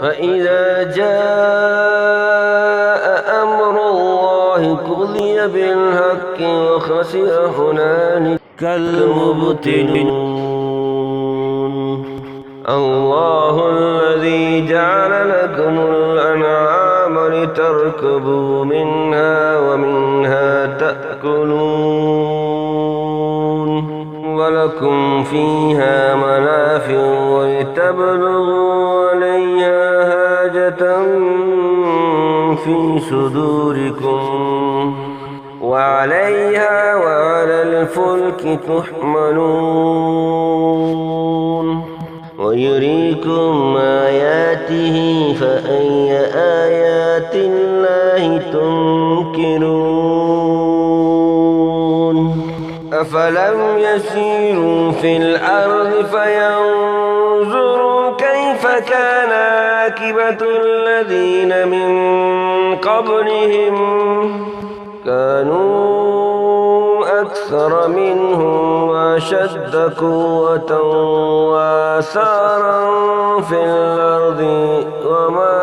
فإذا جاء أمر الله قضي بالحق وخسر هنالك المبطلون. الله الذي جعل لكم الأنعام لتركبوا منها ومنها تأكلون ولكم فيها منافع ولتبلغوا عليها حاجة في صدوركم وعليها وعلى الفلك تحملون ويريكم آياته فأي آيات الله تنكرون. أفلم يسيروا في الأرض فينظروا كيف كان عاقبة الذين من قبلهم كانوا أكثر منهم وأشد قوة وآثارا في الأرض وما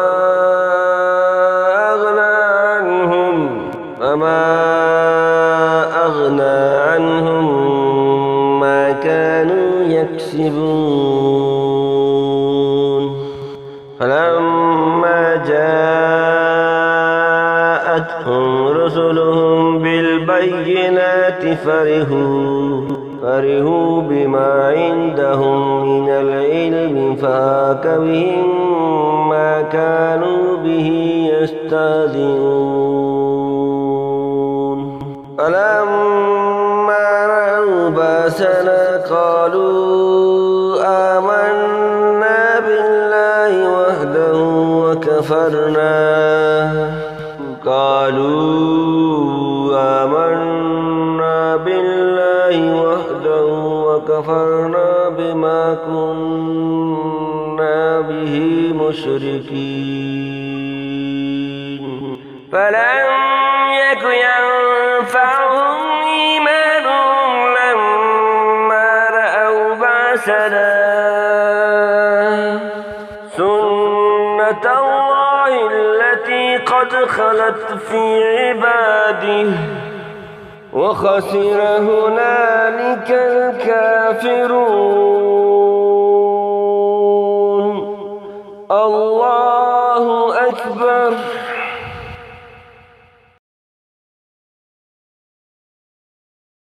أغنى عنهم ما كانوا يكسبون. فلما جاءتهم رسلهم بالبينات فرحوا بما عندهم من العلم فحاق بهم ما كانوا به يستهزئون. فلما رأوا بأسنا قالوا آمنا بالله وحده وكفرنا بما كنا به مشركين. فلم يك ينفعهم إيمانهم لما رأوا بأسنا سنة الله التي قد خلت في عباده وخسر هنالك الكافرون.